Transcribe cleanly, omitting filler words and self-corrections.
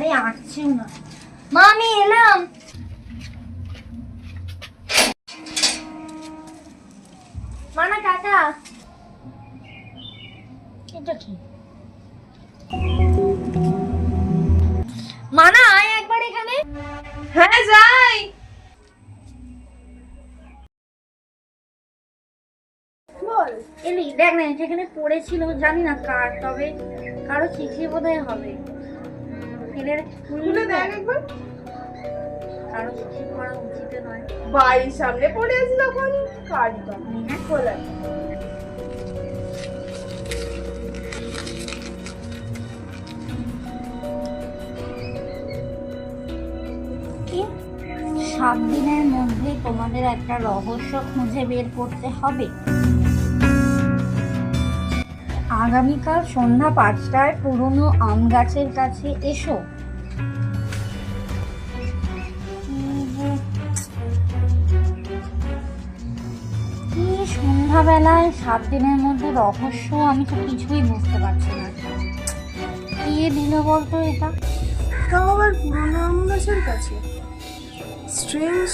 তাড়াতাড়ি আসছেও না। মা আমি এলাম। মানা টাটা। এটা কি? মানা আয় একবার এখানে। হ্যাঁ যাই। বল। এলি দেখ না যেখানে পড়েছিল জানি না কার, তবে কারো চিঠি বোধহয় হবে। ফেলের খুলে দেখ একবার। কারো চিঠি পড়া উচিত নয়। বাড়ির সামনে পড়ে আছে তখন কারি বা হ্যাঁ খোলা। কি 7 দিনের মধ্যে তোমাদের একটা রহস্য খুঁজে বের করতে হবে। আগামীকাল সন্ধ্যা 5টায় পুরনো আম গাছের কাছে এসো। কি সন্ধ্যাবেলায় 7 দিনের মধ্যে রহস্য, আমি তো কিছুই বুঝতে পারছি না। কি দিল বলতো এটা? তাও আবার পুরোনো আম গাছের কাছে। স্ট্রেঞ্জ।